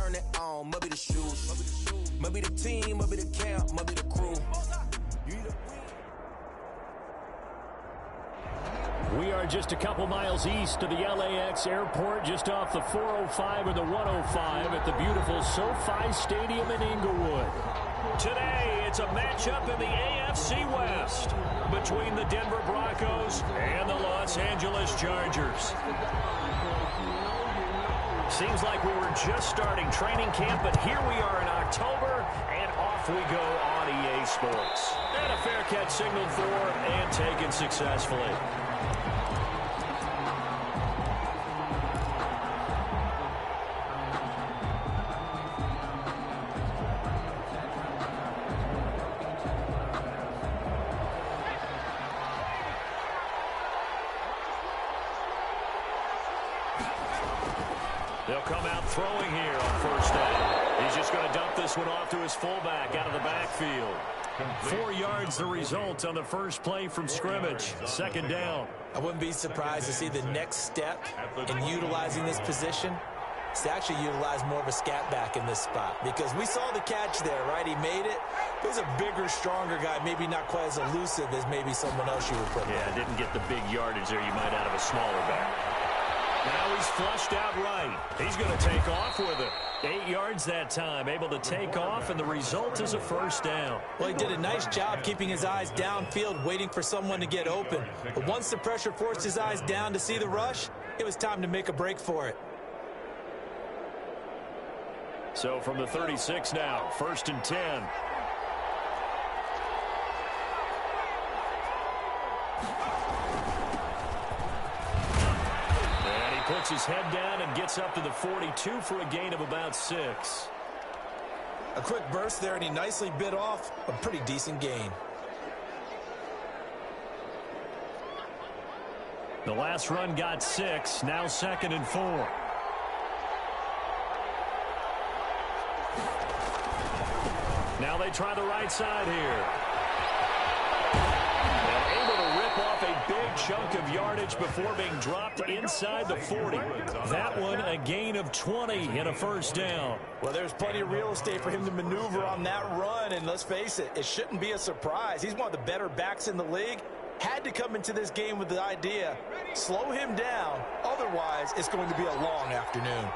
turn it on. Maybe the shoes, maybe the team, maybe the camp, maybe the crew. We are just a couple miles east of the LAX airport, just off the 405 or the 105 at the beautiful SoFi Stadium in Inglewood. Today, it's a matchup in the AFC West between the Denver Broncos and the Los Angeles Chargers. Seems like we were just starting training camp, but here we are in October, and off we go on EA Sports. And a fair catch signaled for and taken successfully. They'll come out throwing here on first down. He's just going to dump this one off to his fullback out of the backfield. 4 yards the result on the first play from scrimmage. Second down. I wouldn't be surprised to see the next step in utilizing this position is to actually utilize more of a scat back in this spot, because we saw the catch there, right? He made it. He's a bigger, stronger guy, maybe not quite as elusive as maybe someone else you would put. Yeah, didn't get the big yardage there you might out of a smaller back. Now he's flushed out right. He's going to take off with it. 8 yards that time, able to take off, and the result is a first down. Well, he did a nice job keeping his eyes downfield, waiting for someone to get open. But once the pressure forced his eyes down to see the rush, it was time to make a break for it. So from the 36 now, 1st and 10. Puts his head down and gets up to the 42 for a gain of about 6. A quick burst there, and he nicely bit off a pretty decent gain. The last run got 6, now 2nd and 4. Now they try the right side here. Off a big chunk of yardage before being dropped inside the 40. That one a gain of 20 and a first down. Well, there's plenty of real estate for him to maneuver on that run, and let's face it, it shouldn't be a surprise. He's one of the better backs in the league. Had to come into this game with the idea, slow him down, otherwise it's going to be a long afternoon.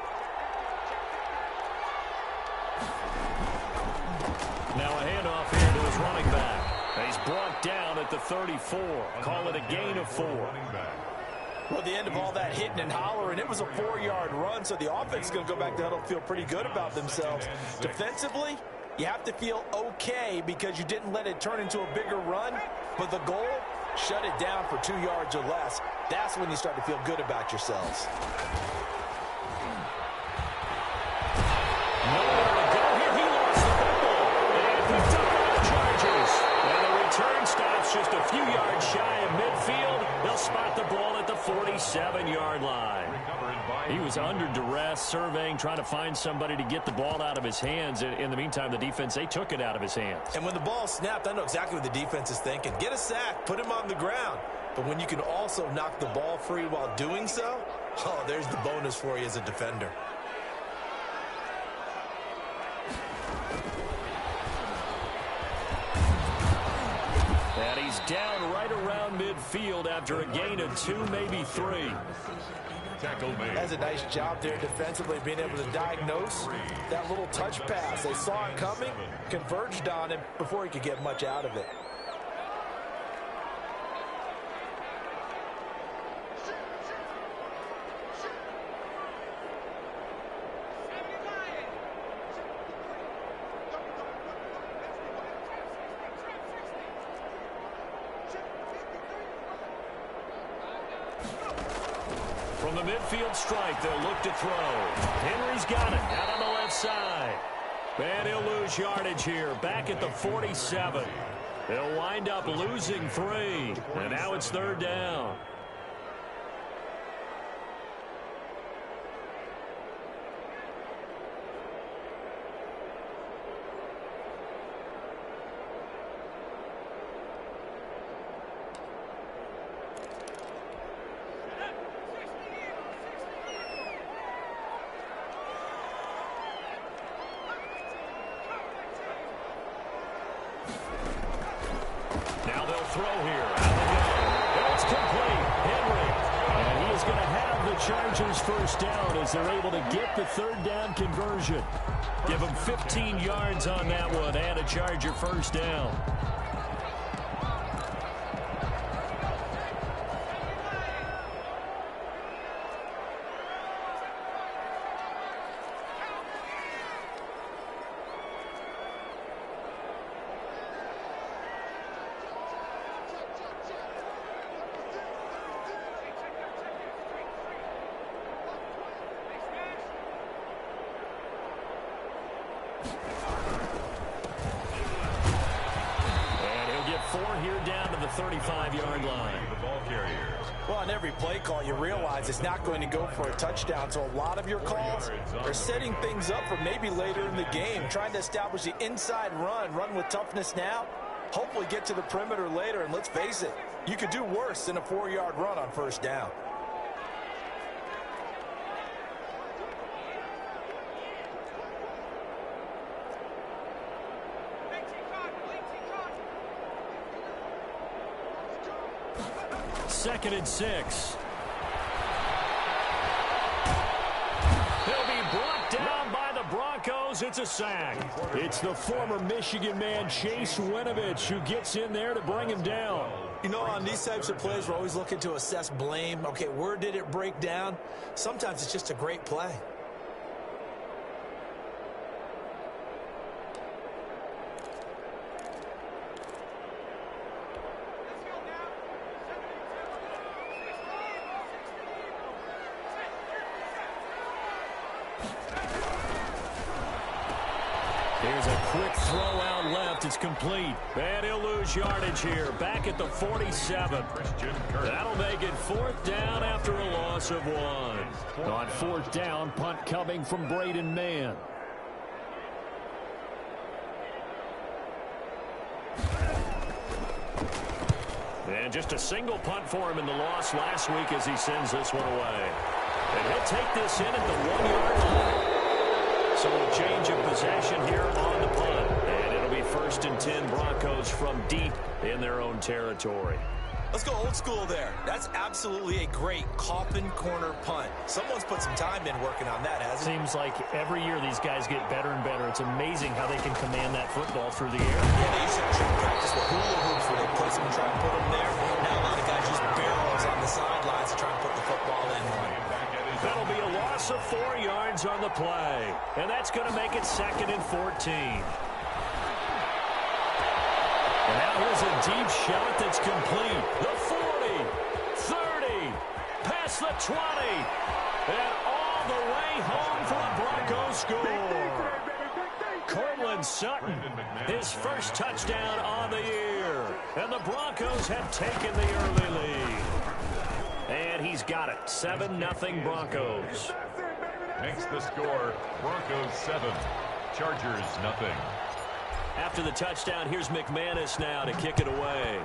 Now a handoff here to his running back. He's brought down at the 34. Call it a gain of 4. Well, at the end of all that hitting and hollering, it was a 4-yard run, so the offense is going to go back to huddle, feel pretty good about themselves. Defensively, you have to feel okay because you didn't let it turn into a bigger run, but the goal, shut it down for 2 yards or less. That's when you start to feel good about yourselves. Nowhere to go here. He lost the football. And picked up by the Chargers. And the return stops just a few yards shy of midfield. They'll spot the ball at the 47-yard line. He was under duress, surveying, trying to find somebody to get the ball out of his hands. In the meantime, the defense, they took it out of his hands. And when the ball snapped, I know exactly what the defense is thinking. Get a sack, put him on the ground. But when you can also knock the ball free while doing so, oh, there's the bonus for you as a defender. And he's down right around midfield after a gain of 2, maybe 3. That's a nice job there defensively, being able to diagnose that little touch pass. They saw it coming, converged on him before he could get much out of it. From the midfield strike, they'll look to throw. Henry's got it out on the left side. And he'll lose yardage here, back at the 47. They'll wind up losing 3. And now it's 3rd down. Chargers first down as they're able to get the third down conversion. Give them 15 yards on that one and a Charger first down. Here down to the 35-yard line. The ball carrier. Well, on every play call, you realize it's not going to go for a touchdown. So a lot of your calls are setting things up for maybe later in the game, trying to establish the inside run with toughness now, hopefully get to the perimeter later. And let's face it, you could do worse than a 4-yard run on first down. Second and 6. He'll be brought down by the Broncos. It's a sack. It's the former Michigan man, Chase Winovich, who gets in there to bring him down. You know, on these types of plays, we're always looking to assess blame. Okay, where did it break down? Sometimes it's just a great play. Here's a quick throw out left. It's complete. And he'll lose yardage here. Back at the 47. That'll make it 4th down after a loss of 1. On 4th down, punt coming from Braden Mann. And just a single punt for him in the loss last week as he sends this one away. And he'll take this in at the 1-yard line. So a change of possession here on the punt. And it'll be 1st and 10 Broncos from deep in their own territory. Let's go old school there. That's absolutely a great coffin corner punt. Someone's put some time in working on that, hasn't it? Seems like every year these guys get better and better. It's amazing how they can command that football through the air. Yeah, they used to actually practice with hula hoops where they place them and try and put them there. Now a lot of guys use barrels on the sidelines to try and put the football in. That'll be a loss of 4 yards on the play. And that's going to make it 2nd and 14. And now here's a deep shot that's complete. The 40, 30, past the 20, and all the way home for a Broncos score. Cortland Sutton, his first touchdown on the year. And the Broncos have taken the early lead. And he's got it. 7-0 Broncos. Makes the score Broncos 7, Chargers 0. After the touchdown, here's McManus now to kick it away.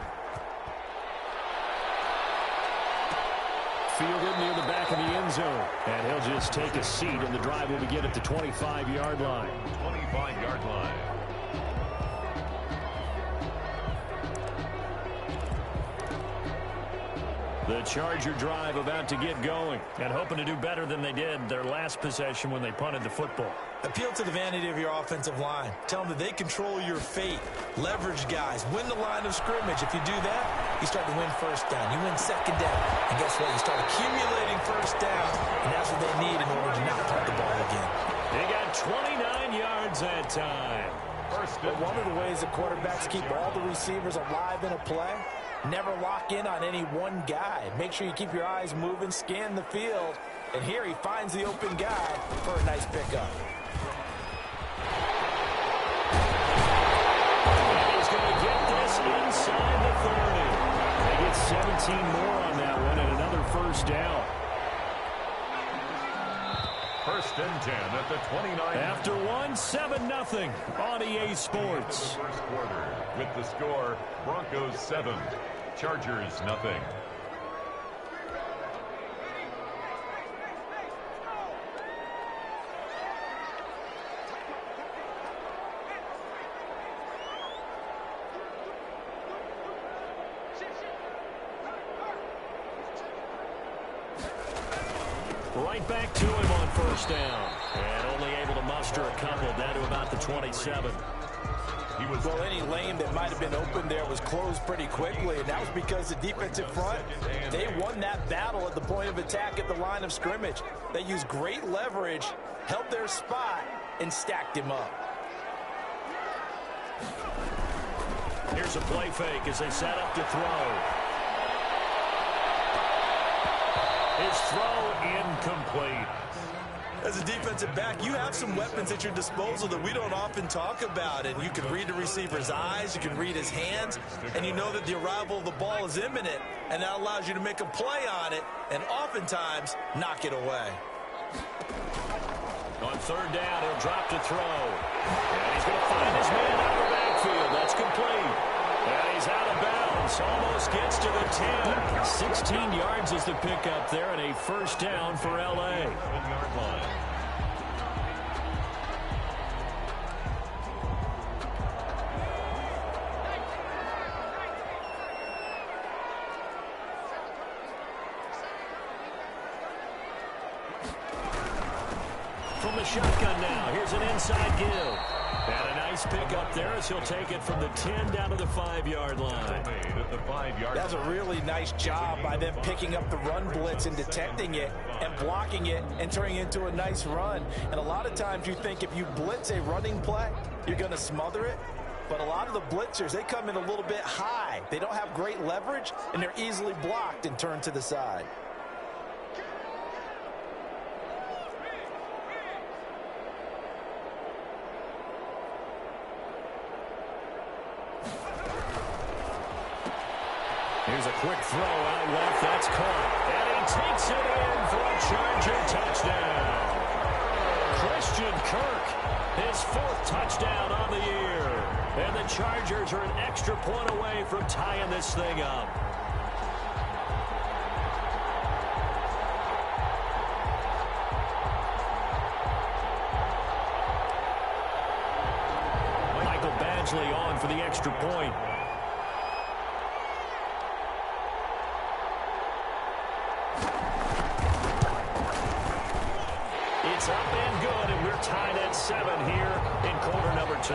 Fielded near the back of the end zone. And he'll just take a seat, and the drive will begin at the 25-yard line. 25-yard line. The Charger drive about to get going. And hoping to do better than they did their last possession when they punted the football. Appeal to the vanity of your offensive line. Tell them that they control your fate. Leverage guys. Win the line of scrimmage. If you do that, you start to win first down. You win second down. And guess what? You start accumulating first down. And that's what they need in order to not punt the ball again. They got 29 yards that time. But one of the ways that quarterbacks keep all the receivers alive in a play, never lock in on any one guy. Make sure you keep your eyes moving, scan the field. And here he finds the open guy for a nice pickup. And he's going to get this inside the 30. They get 17 more on that one and another first down. 1st and 10 at the 29. After 7-0 on EA Sports. First quarter with the score Broncos 7, Chargers 0. Right back to him on first down. And only able to muster a couple down to about the 27. Well, any lane that might have been open there was closed pretty quickly, and that was because the defensive front, they won that battle at the point of attack at the line of scrimmage. They used great leverage, held their spot, and stacked him up. Here's a play fake as they set up to throw. His throw incomplete. As a defensive back, you have some weapons at your disposal that we don't often talk about. And you can read the receiver's eyes, you can read his hands, and you know that the arrival of the ball is imminent, and that allows you to make a play on it and oftentimes knock it away. On third down, he'll drop to throw. And he's going to find his man out of the backfield. That's complete. And he's out of bounds. Almost gets to the 10. 16 yards is the pickup there, and a first down for L.A. From the shotgun now, here's an inside give. And a nice pickup there as he'll take it from the 10 down to the 5-yard line. That's a really nice job by them picking up the run blitz and detecting it and blocking it and turning it into a nice run. And a lot of times you think if you blitz a running play, you're going to smother it. But a lot of the blitzers, they come in a little bit high. They don't have great leverage, and they're easily blocked and turned to the side. Here's a quick throw out left. That's caught. And he takes it in for a Charger touchdown. Christian Kirk, his 4th touchdown on the year. And the Chargers are an extra point away from tying this thing up. Michael Badgley on for the extra point. It's up and good, and we're tied at 7 here in quarter number 2.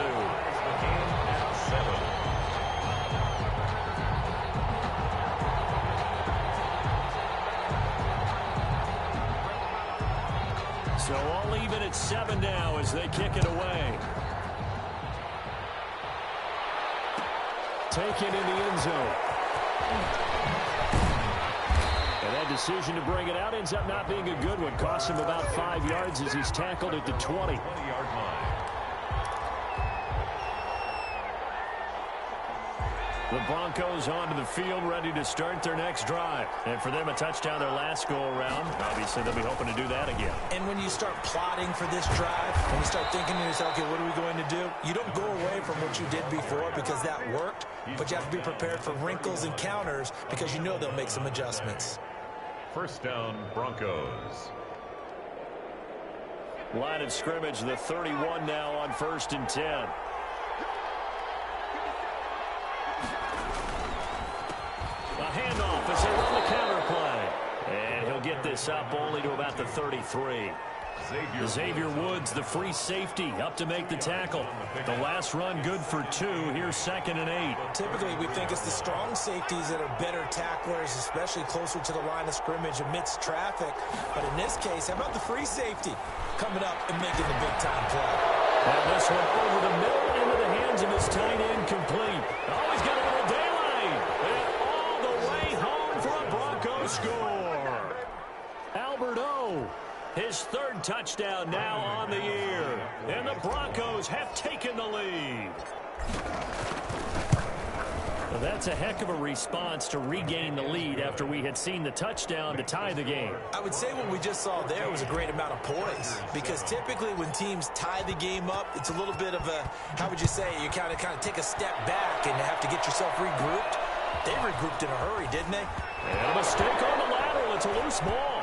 So all even at 7 now as they kick it away. Taken in the end zone. And that decision to bring it out ends up not being a good one. Costs him about 5 yards as he's tackled at the 20. The Broncos onto the field, ready to start their next drive. And for them, a touchdown their last go-around. Obviously, they'll be hoping to do that again. And when you start plotting for this drive, when you start thinking to yourself, okay, what are we going to do? You don't go away from what you did before because that worked, but you have to be prepared for wrinkles and counters because you know they'll make some adjustments. First down, Broncos. Line of scrimmage, the 31 now on 1st and 10. A handoff as they run the counter play. And he'll get this up only to about the 33. Xavier Woods, the free safety, up to make the tackle. The last run good for 2. Here's 2nd and 8. Typically, we think it's the strong safeties that are better tacklers, especially closer to the line of scrimmage amidst traffic. But in this case, how about the free safety coming up and making the big-time play? And this one over the middle into the hands of his tight end complete. Oh, he's got a little daylight. And all the way home for a Broncos score. Albert O. His 3rd touchdown now on the year. And the Broncos have taken the lead. Well, that's a heck of a response to regain the lead after we had seen the touchdown to tie the game. I would say what we just saw there was a great amount of poise, because typically when teams tie the game up, it's a little bit of a, how would you say, you kind of take a step back and have to get yourself regrouped. They regrouped in a hurry, didn't they? And a mistake on the lateral. It's a loose ball.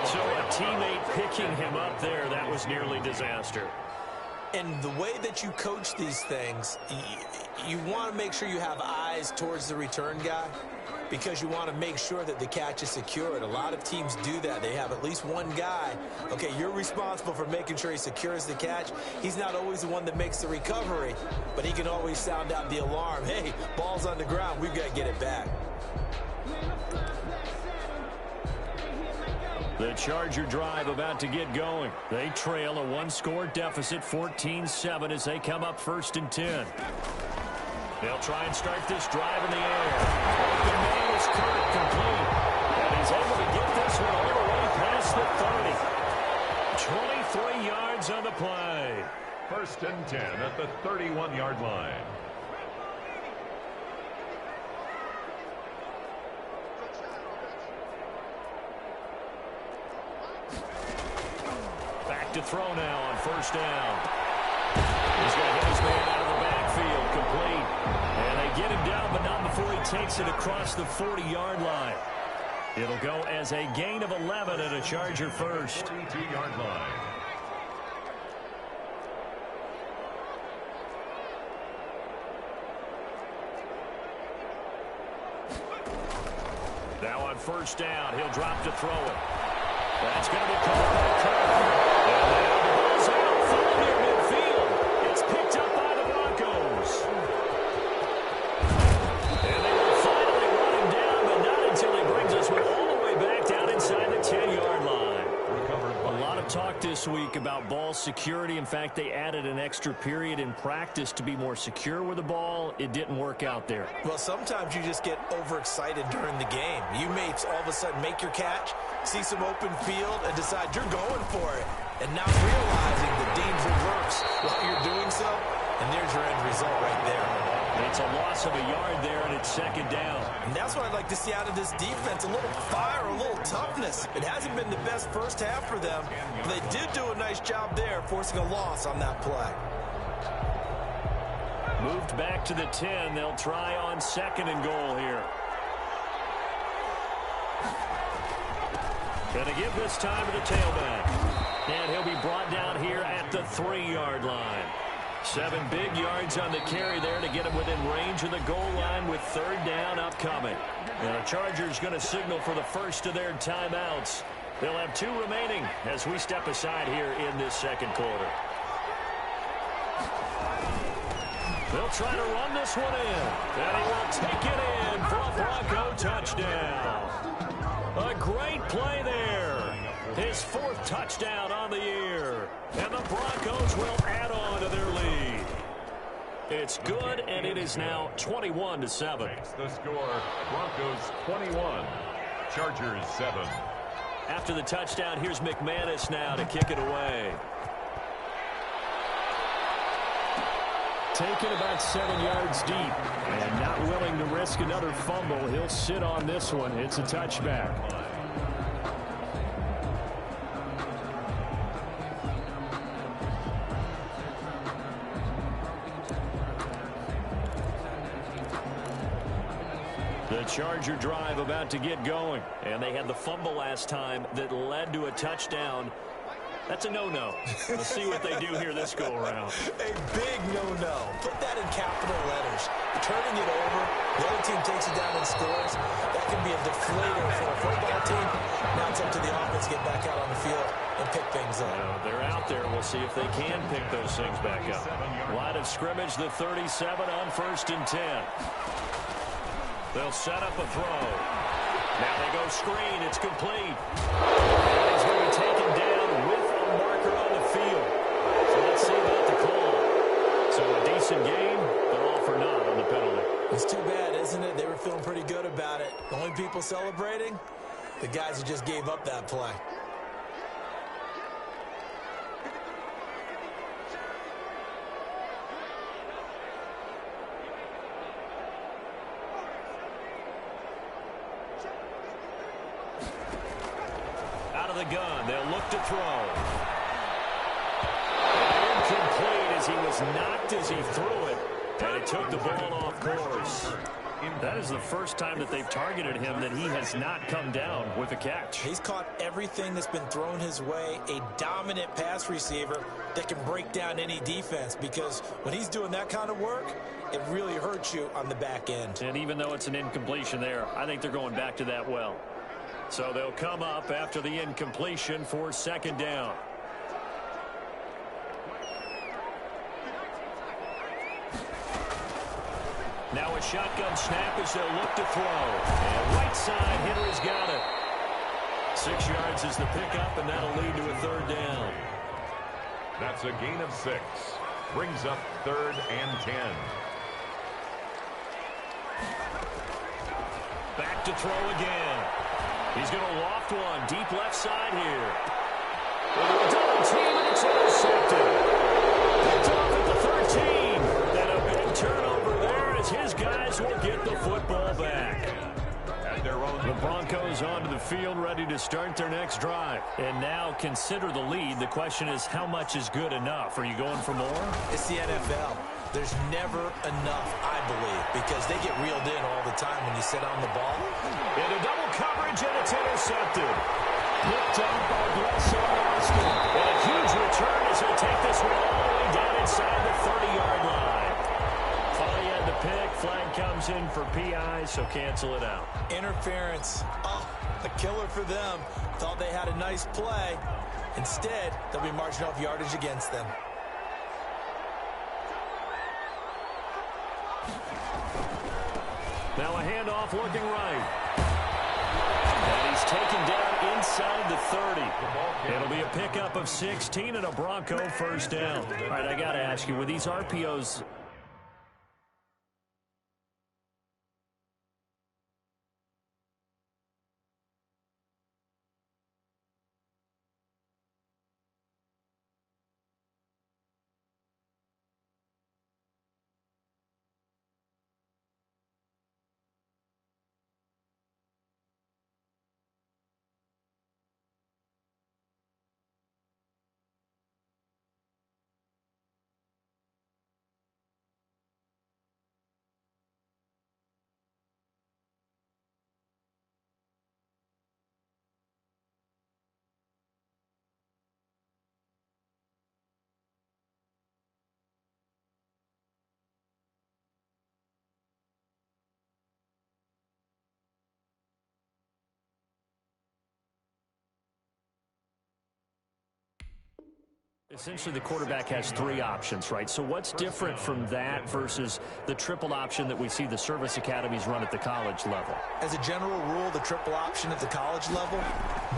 So a teammate picking him up there, that was nearly disaster. And the way that you coach these things, you want to make sure you have eyes towards the return guy because you want to make sure that the catch is secured. A lot of teams do that. They have at least one guy. Okay, you're responsible for making sure he secures the catch. He's not always the one that makes the recovery, but he can always sound out the alarm. Hey, ball's on the ground. We've got to get it back. The Charger drive about to get going. They trail a one-score deficit, 14-7, as they come up 1st and 10. They'll try and start this drive in the air. The man is Kirk, complete. And he's able to get this one all the way past the 30. 23 yards on the play. 1st and 10 at the 31-yard line. Back to throw now on 1st down. He's going to get his man out of the backfield, complete. And they get him down, but not before he takes it across the 40-yard line. It'll go as a gain of 11 and a Charger first. 42-yard line. Now on 1st down, he'll drop to throw it. That's going to be caught by Kirk. And now the ball's out, followed near midfield. It's picked up by the Broncos. And they will finally run him down, but not until he brings us all the way back down inside the 10-yard line. A lot of talk this week about ball security. In fact, they added an extra period in practice to be more secure with the ball. It didn't work out there. Well, sometimes you just get overexcited during the game. You may all of a sudden make your catch, see some open field, and decide you're going for it, and not realizing the danger lurks while you're doing so, and there's your end result right there. It's a loss of a yard there, and it's 2nd down. And that's what I'd like to see out of this defense, a little fire, a little toughness. It hasn't been the best first half for them, but they did do a nice job there, forcing a loss on that play. Moved back to the 10. They'll try on 2nd and goal here. Going to give this time to the tailback. And he'll be brought down here at the 3-yard line. 7 big yards on the carry there to get him within range of the goal line with 3rd down upcoming. And the Chargers going to signal for the first of their timeouts. They'll have 2 remaining as we step aside here in this 2nd quarter. They'll try to run this one in. And he will take it in for a Bronco touchdown. A great play there. His 4th touchdown on the year. And the Broncos will add on to their lead. It's good, and it is now 21-7. The score, Broncos 21, Chargers 7. After the touchdown, here's McManus now to kick it away. Taken about 7 yards deep and not willing to risk another fumble. He'll sit on this one. It's a touchback. The Charger drive about to get going, and they had the fumble last time that led to a touchdown. That's a no-no. We'll see what they do here this go-around. A big no-no. Put that in capital letters. Turning it over, the other team takes it down and scores. That can be a deflator for a football team. Now it's up to the offense to get back out on the field and pick things up. They're out there. We'll see if they can pick those things back up. Line of scrimmage, the 37 on 1st and 10. They'll set up a throw. Now they go screen. It's complete. And he's going to be taken down with a marker on the field. So let's see about the call. So a decent game, but all for naught on the penalty. It's too bad, isn't it? They were feeling pretty good about it. The only people celebrating, the guys who just gave up that play. The gun. They'll look to throw. Incomplete as he was knocked as he threw it. And he took the ball off course. That is the first time that they've targeted him that he has not come down with a catch. He's caught everything that's been thrown his way, a dominant pass receiver that can break down any defense, because when he's doing that kind of work, it really hurts you on the back end. And even though it's an incompletion there, I think they're going back to that well. So they'll come up after the incompletion for second down. Now a shotgun snap as they'll look to throw. And right side, Henry's got it. 6 yards is the pickup, and that'll lead to a third down. That's a gain of 6. Brings up 3rd and 10. Back to throw again. He's going to loft one deep left side here. With a double team, and it's intercepted. Picked off at the 13. Then a big turnover there as his guys will get the football back. The Broncos onto the field, ready to start their next drive. And now consider the lead. The question is, how much is good enough? Are you going for more? It's the NFL. There's never enough, I believe, because they get reeled in all the time when you sit on the ball. Into double coverage, and it's intercepted. Picked up by Austin. And a huge return as he'll take this one all the way down inside the 30-yard line. Thought he had the pick. Flag comes in for PI, so cancel it out. Interference. Oh, a killer for them. Thought they had a nice play. Instead, they'll be marching off yardage against them. Now a handoff looking right. And he's taken down inside the 30. It'll be a pickup of 16 and a Bronco first down. All right, I got to ask you, with these RPOs... Essentially, the quarterback has 3 options, right? So what's different from that versus the triple option that we see the service academies run at the college level? As a general rule, the triple option at the college level,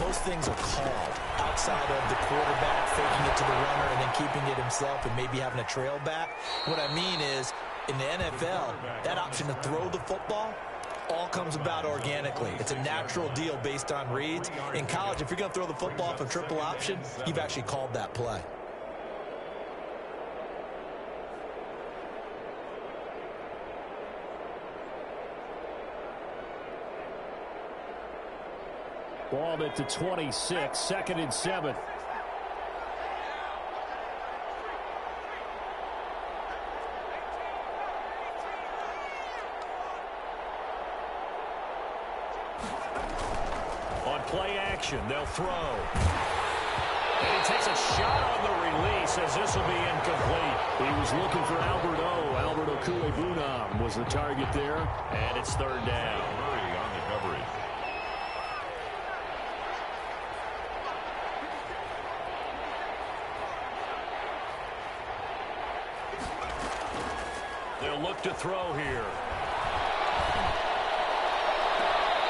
most things are called outside of the quarterback faking it to the runner and then keeping it himself and maybe having a trail back. What I mean is, in the NFL, that option to throw the football all comes about organically. It's a natural deal based on reads. In college, if you're going to throw the football off a triple option, you've actually called that play. Ball at the 26, 2nd and 7. On play action, they'll throw. And he takes a shot on the release as this will be incomplete. He was looking for Alberto Kuebunam was the target there, and it's 3rd down. Murray on the coverage. They'll look to throw here.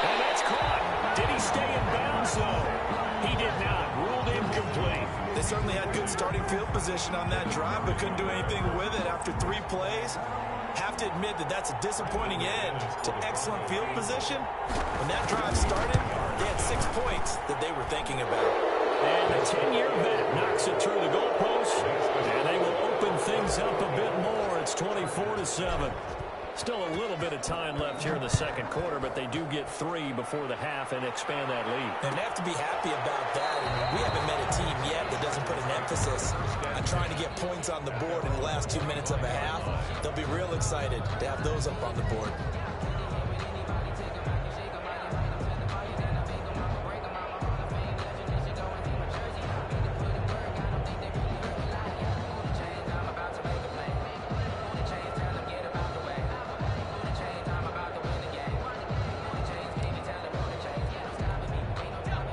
And that's caught. Did he stay in bounds, though? He did not. Ruled incomplete. They certainly had good starting field position on that drive, but couldn't do anything with it after 3 plays. Have to admit that that's a disappointing end to excellent field position. When that drive started, they had 6 points that they were thinking about. And the 10-year vet knocks it through the goalpost, and they will open things up a bit more. It's 24-7. Still a little bit of time left here in the second quarter, but they do get 3 before the half and expand that lead. And they have to be happy about that. And we haven't met a team yet that doesn't put an emphasis on trying to get points on the board in the last 2 minutes of a half. They'll be real excited to have those up on the board.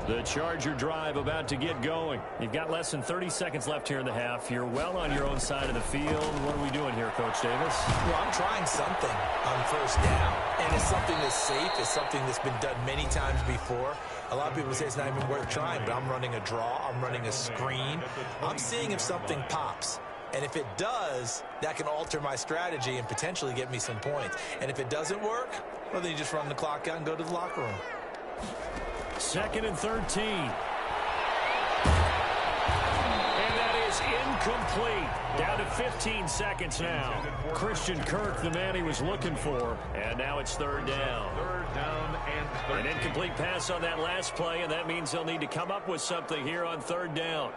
The Charger drive about to get going. You've got less than 30 seconds left here in the half. You're well on your own side of the field. What are we doing here, Coach Davis? Well, I'm trying something on first down, and it's something that's safe. It's something that's been done many times before. A lot of people say it's not even worth trying, but I'm running a draw. I'm running a screen. I'm seeing if something pops. And if it does, that can alter my strategy and potentially get me some points. And if it doesn't work, well, then you just run the clock out and go to the locker room. 2nd and 13. And that is incomplete. Down to 15 seconds now. Christian Kirk, the man he was looking for. And now it's 3rd down. 3rd down and 13. An incomplete pass on that last play, and that means they'll need to come up with something here on 3rd down.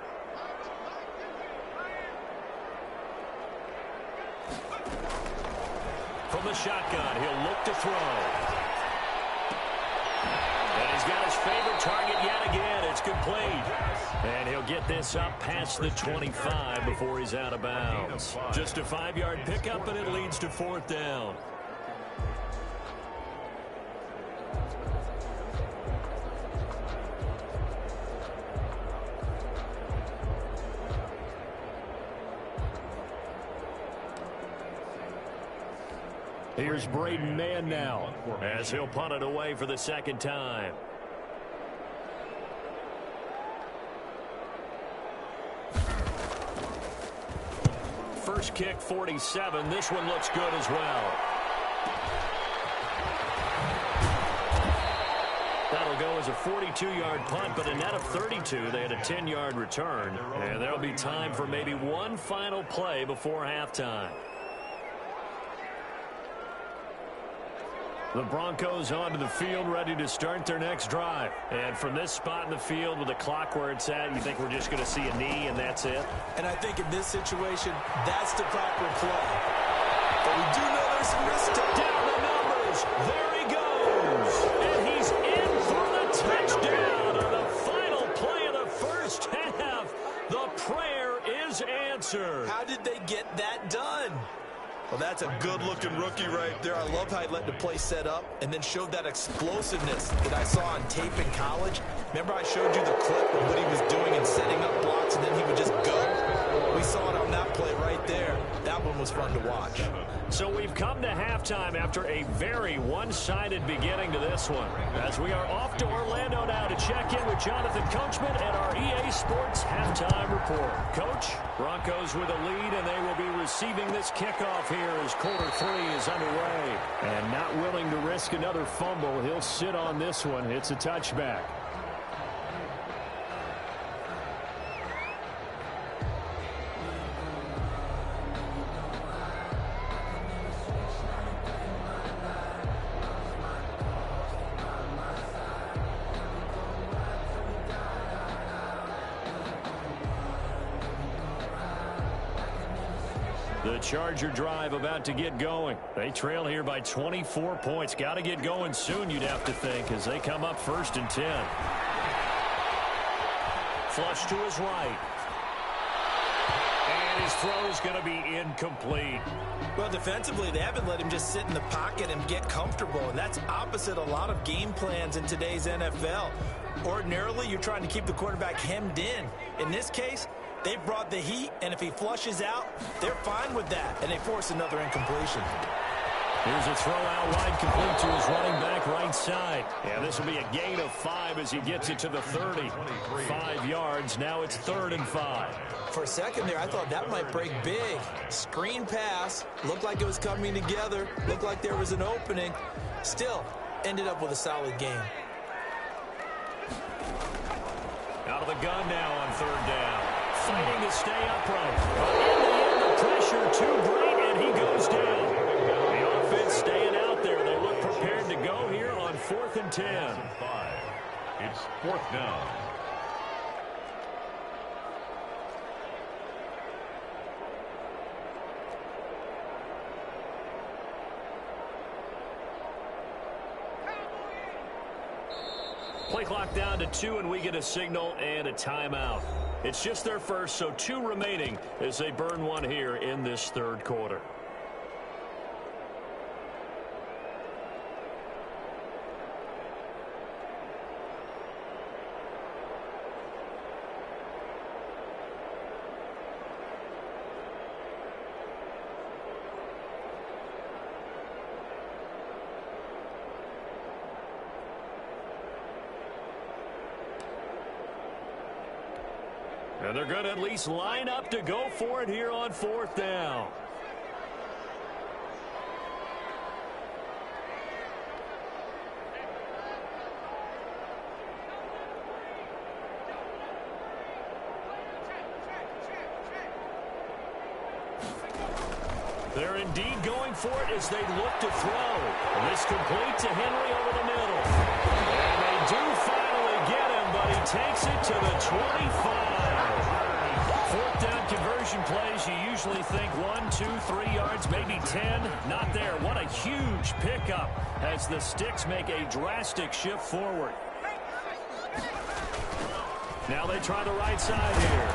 From the shotgun, he'll look to throw. And he's got his favorite target yet again. It's complete. And he'll get this up past the 25 before he's out of bounds. Just a 5-yard pickup, and it leads to 4th down. Here's Braden Mann now as he'll punt it away for the 2nd time. First kick, 47. This one looks good as well. That'll go as a 42-yard punt, but a net of 32. They had a 10-yard return, and there'll be time for maybe one final play before halftime. The Broncos onto the field, ready to start their next drive. And from this spot in the field with the clock where it's at, you think we're just going to see a knee and that's it? And I think in this situation, that's the proper play. But we do know there's some risk to down the numbers. There he goes. And he's in for the touchdown on the final play of the first half. The prayer is answered. How did they get that done? Well, that's a good-looking rookie right there. I love how he let the play set up and then showed that explosiveness that I saw on tape in college. Remember I showed you the clip of what he was doing and setting up blocks, and then he would just go? We saw it on that play right there. That one was fun to watch. So we've come to halftime after a very one-sided beginning to this one. As we are off to Orlando now to check in with Jonathan Coachman and our EA Sports Halftime Report. Coach, Broncos with a lead, and they will be receiving this kickoff here as quarter 3 is underway. And not willing to risk another fumble, he'll sit on this one. It's a touchback. The Charger drive about to get going. They trail here by 24 points. Got to get going soon, you'd have to think, as they come up 1st and 10. Flush to his right. And his throw is going to be incomplete. Well, defensively, they haven't let him just sit in the pocket and get comfortable, and that's opposite a lot of game plans in today's NFL. Ordinarily, you're trying to keep the quarterback hemmed in. In this case, they brought the heat, and if he flushes out, they're fine with that, and they force another incompletion. Here's a throw out wide, complete to his running back right side. Yeah, this will be a gain of 5 as he gets it to the 30. 5 yards. Now it's 3rd and 5. For a second there, I thought that might break big. Screen pass. Looked like it was coming together. Looked like there was an opening. Still, ended up with a solid game. Out of the gun now on 3rd down. Fighting to stay upright. But in the end, the pressure too great, and he goes down. The offense staying out there. They look prepared to go here on 4th and 10. It's 4th down. Play clock down to 2, and we get a signal and a timeout. It's just their first, so 2 remaining as they burn one here in this 3rd quarter. And they're going to at least line up to go for it here on 4th down. They're indeed going for it as they look to throw. This complete to Henry over the middle. And they do finally get him, but he takes it to the 25. 4th down conversion plays, you usually think 1, 2, 3 yards, maybe 10. Not there. What a huge pickup as the Sticks make a drastic shift forward. Now they try the right side here.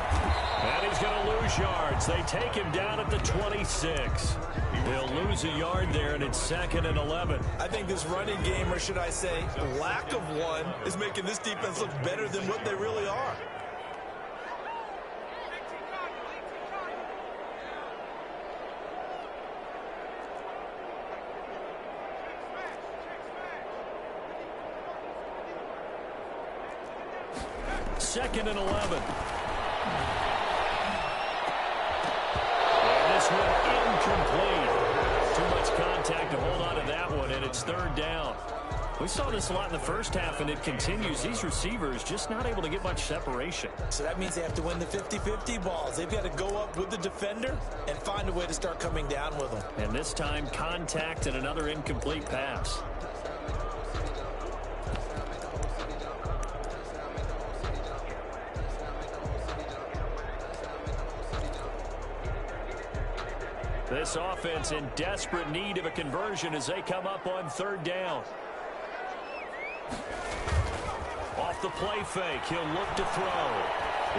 And he's going to lose yards. They take him down at the 26. He'll lose a yard there, and it's 2nd and 11. I think this running game, or should I say lack of one, is making this defense look better than what they really are. Second and 11. And this one incomplete. Too much contact to hold on to that one, and it's 3rd down. We saw this a lot in the first half, and it continues. These receivers just not able to get much separation. So that means they have to win the 50-50 balls. They've got to go up with the defender and find a way to start coming down with them. And this time, contact and another incomplete pass. This offense in desperate need of a conversion as they come up on 3rd down. Off the play fake, he'll look to throw.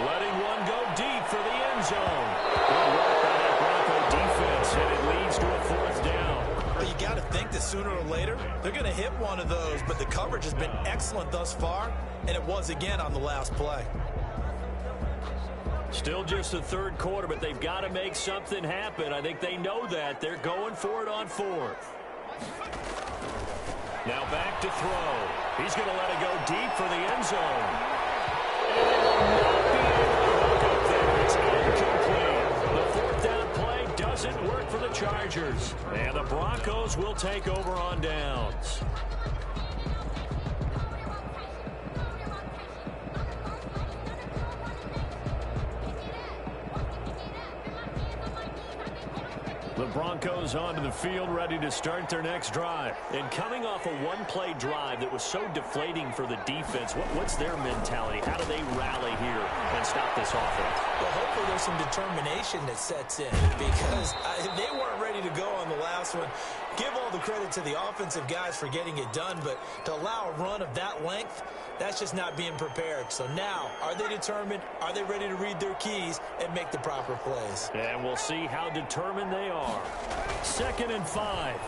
Letting one go deep for the end zone. Good work by that Bronco defense, and it leads to a 4th down. Well, you got to think that sooner or later, they're going to hit one of those, but the coverage has been excellent thus far, and it was again on the last play. Still just the 3rd quarter, but they've got to make something happen. I think they know that. They're going for it on 4th. Now back to throw. He's going to let it go deep for the end zone. And they will not be able to hook up there. It's incomplete. The 4th down play doesn't work for the Chargers. And the Broncos will take over on downs. The Broncos onto the field, ready to start their next drive. And coming off a one-play drive that was so deflating for the defense, what's their mentality? How do they rally here and stop this offense? Well, hopefully there's some determination that sets in because they weren't ready to go on the last one. Give all the credit to the offensive guys for getting it done, but to allow a run of that length, that's just not being prepared. So now, are they determined? Are they ready to read their keys and make the proper plays? And we'll see how determined they are. 2nd and 5.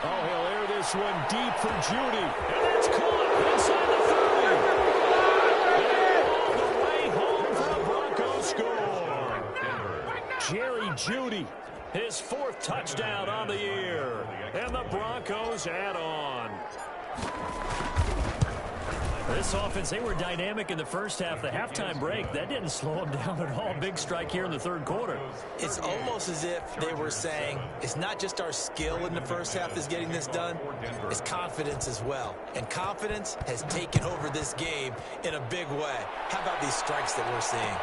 Oh, he'll air this one deep for Judy. And it's caught inside the 30. And all the way home for a Broncos score. Jerry Judy, his 4th touchdown on the year. And the Broncos add on. This offense, they were dynamic in the first half. The halftime break, that didn't slow them down at all. Big strike here in the 3rd quarter. It's almost as if they were saying, it's not just our skill in the first half that's getting this done, it's confidence as well. And confidence has taken over this game in a big way. How about these strikes that we're seeing?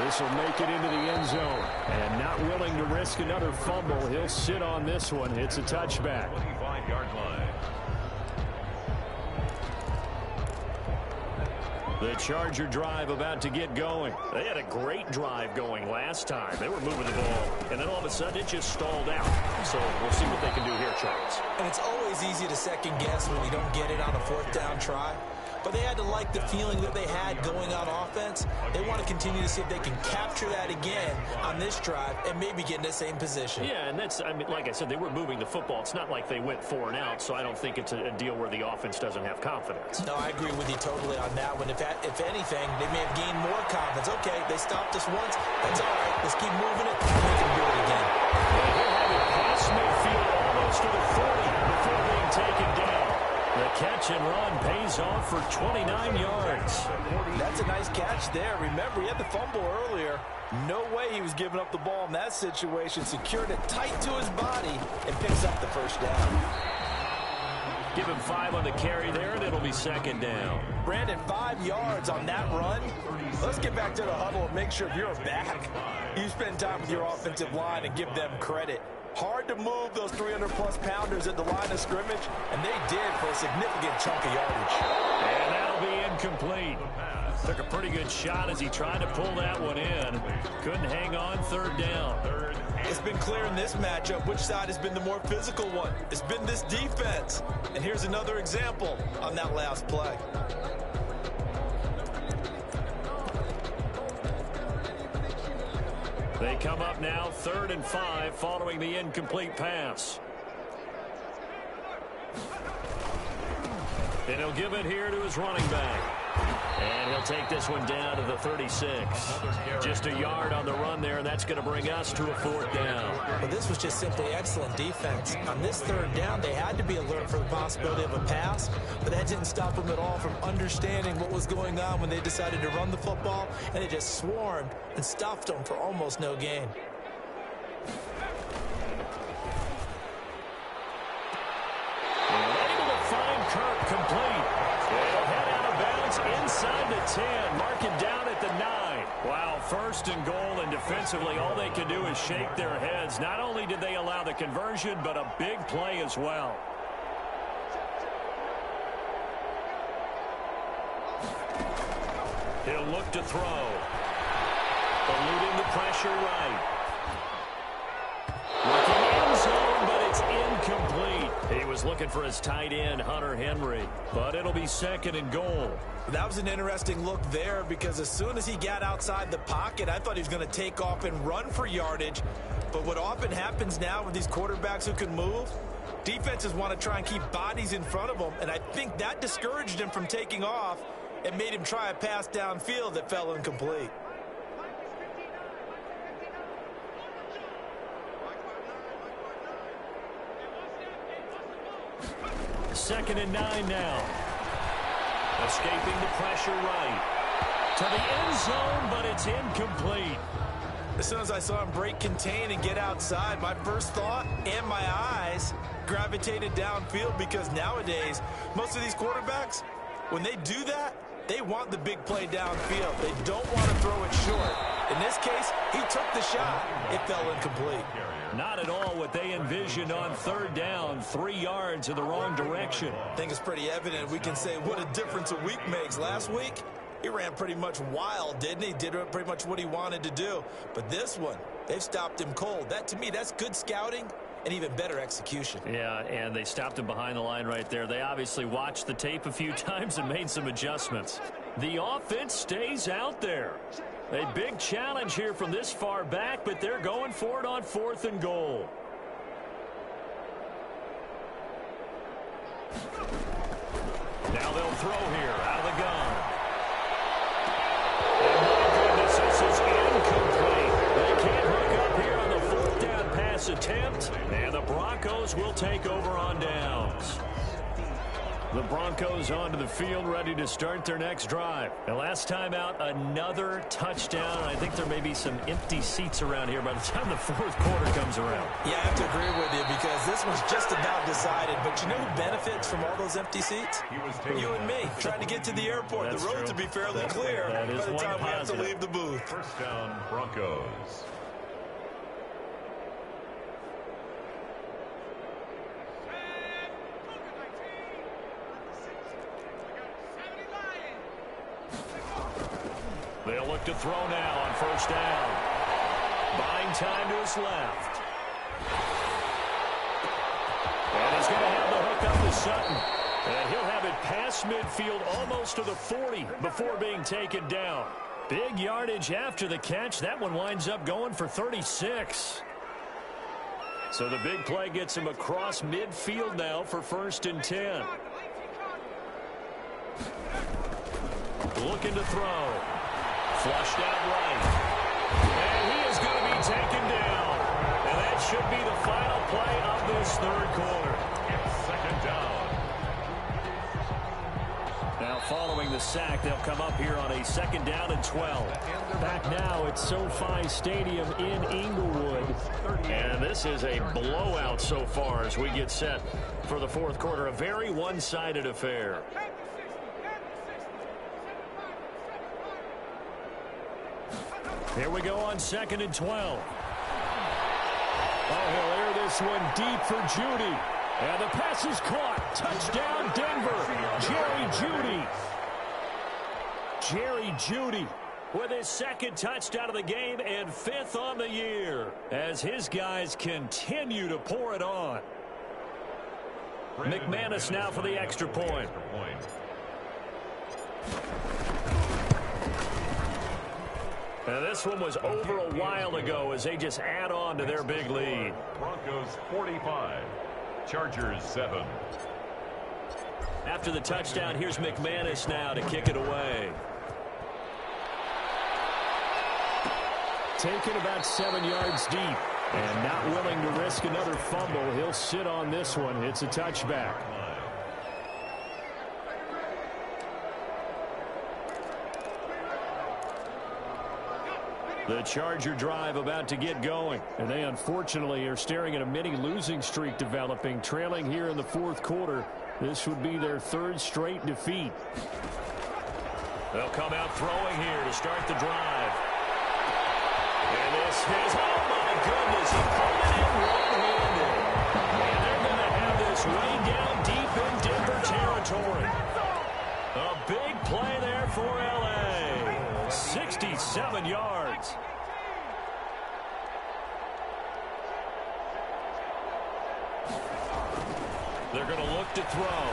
This will make it into the end zone. And not willing to risk another fumble, he'll sit on this one. It's a touchback. 25-yard line. The Charger drive about to get going. They had a great drive going last time. They were moving the ball, and then all of a sudden it just stalled out. So we'll see what they can do here, Charles. And it's always easy to second guess when you don't get it on a 4th down try. But they had to like the feeling that they had going on offense. They want to continue to see if they can capture that again on this drive and maybe get in the same position. Yeah, and that's, I mean, like I said, they were moving the football. It's not like they went 4 and out, so I don't think it's a deal where the offense doesn't have confidence. No, I agree with you totally on that one. If anything, they may have gained more confidence. Okay, they stopped us once. That's all right. Let's keep moving it. We can do it again. They'll have it past midfield almost to the 40 before being taken down. The catch and run pays off for 29 yards. That's a nice catch there. Remember, he had the fumble earlier. No way he was giving up the ball in that situation. Secured it tight to his body and picks up the first down. Give him 5 on the carry there, and it'll be second down. Brandon, 5 yards on that run. Let's get back to the huddle and make sure if you're back, you spend time with your offensive line and give them credit. Hard to move those 300-plus pounders at the line of scrimmage, and they did for a significant chunk of yardage. And that'll be incomplete. Took a pretty good shot as he tried to pull that one in. Couldn't hang on, third down. It's been clear in this matchup which side has been the more physical one. It's been this defense. And here's another example on that last play. They come up now 3rd and 5 following the incomplete pass. And he'll give it here to his running back. And he'll take this one down to the 36. Just a yard on the run there, and that's going to bring us to a 4th down. But this was just simply excellent defense. On this 3rd down, they had to be alert for the possibility of a pass, but that didn't stop them at all from understanding what was going on when they decided to run the football, and they just swarmed and stuffed them for almost no gain. Able to find Kirk complete. They'll head out of bounds inside the 10. Mark it down at the 9. Wow, 1st and goal, and defensively all they can do is shake their heads. Not only did they allow the conversion, but a big play as well. He'll look to throw. Eluding the pressure right. Looking end zone, but it's incomplete. He was looking for his tight end, Hunter Henry, but it'll be 2nd and goal. That was an interesting look there because as soon as he got outside the pocket, I thought he was going to take off and run for yardage. But what often happens now with these quarterbacks who can move, defenses want to try and keep bodies in front of them, and I think that discouraged him from taking off and made him try a pass downfield that fell incomplete. Second and 9 now. Escaping the pressure right. To the end zone, but it's incomplete. As soon as I saw him break contain and get outside, my first thought and my eyes gravitated downfield because nowadays, most of these quarterbacks, when they do that, they want the big play downfield. They don't want to throw it short. In this case, he took the shot. It fell incomplete. Not at all what they envisioned on 3rd down, 3 yards in the wrong direction. I think it's pretty evident. We can say what a difference a week makes. Last week, he ran pretty much wild, didn't he? Did pretty much what he wanted to do. But this one, they've stopped him cold. That, to me, that's good scouting and even better execution. Yeah, and they stopped him behind the line right there. They obviously watched the tape a few times and made some adjustments. The offense stays out there. A big challenge here from this far back, but they're going for it on 4th and goal. Now they'll throw here out of the gun. And my goodness, this is incomplete. They can't hook up here on the 4th down pass attempt, and the Broncos will take over on downs. The Broncos onto the field, ready to start their next drive. And last time out, another touchdown. I think there may be some empty seats around here by the time the 4th quarter comes around. Yeah, I have to agree with you because this one's just about decided. But you know who benefits from all those empty seats? You and me, trying to get to the airport. That's the roads true. will be fairly clear That is by the one time we have to positive. leave the booth. 1st down, Broncos. They'll look to throw now on 1st down. Buying time to his left. And he's going to have the hook up to Sutton. And he'll have it past midfield almost to the 40 before being taken down. Big yardage after the catch. That one winds up going for 36. So the big play gets him across midfield now for 1st and 10. Looking to throw. Flushed out right. And he is going to be taken down. And that should be the final play of this 3rd quarter. It's 2nd down. Following the sack, they'll come up here on a 2nd down and 12. Back now at SoFi Stadium in Inglewood. And this is a blowout so far as we get set for the 4th quarter. A very one-sided affair. Here we go on 2nd and 12. Oh, he'll air this one deep for Judy. And the pass is caught. Touchdown, Denver. Jerry Judy with his 2nd touchdown of the game and 5th on the year as his guys continue to pour it on. McManus now for the extra point. And this one was over a while ago as they just add on to their big lead. Broncos 45, Chargers 7. After the touchdown, here's McManus now to kick it away. taken about 7 yards deep. And not willing to risk another fumble. He'll sit on this one. It's a touchback. The Charger drive about to get going. And they unfortunately are staring at a mini losing streak developing, trailing here in the 4th quarter. This would be their 3rd straight defeat. They'll come out throwing here to start the drive. And this is, oh my goodness, he pulled it in one-handed. And they're going to have this way down deep in Denver territory. A big play there for L.A. 67 yards. They're going to look to throw.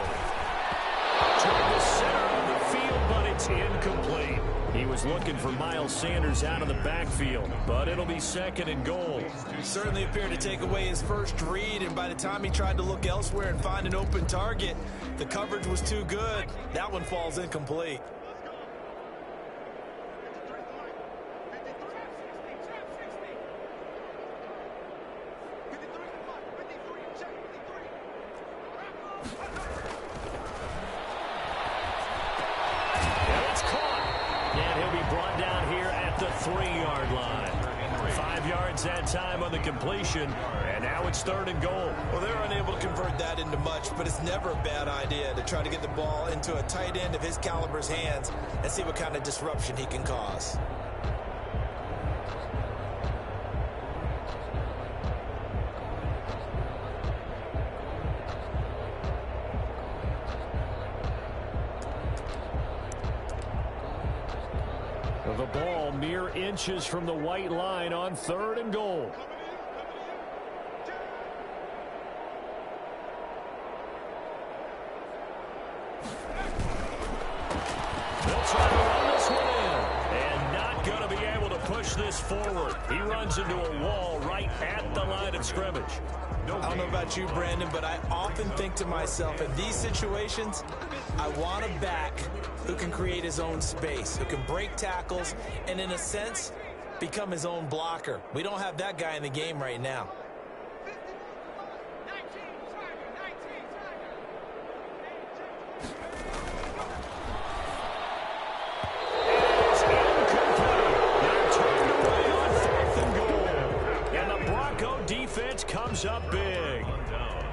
Toward the center of the field, but it's incomplete. He was looking for Miles Sanders out of the backfield, but it'll be 2nd and goal. Certainly appeared to take away his first read, and by the time he tried to look elsewhere and find an open target, the coverage was too good. That one falls incomplete. That time on the completion, and now it's 3rd and goal. Well, they're unable to convert that into much, but it's never a bad idea to try to get the ball into a tight end of his caliber's hands and see what kind of disruption he can cause. The ball mere inches from the white line on 3rd and goal. They'll try to run this one in, and not going to be able to push this forward. He runs into a wall right at the line of scrimmage. I don't know about you, Brandon, but I often think to myself, in these situations, I want a back who can create his own space, who can break tackles, and in a sense, become his own blocker. We don't have that guy in the game right now. Comes up big.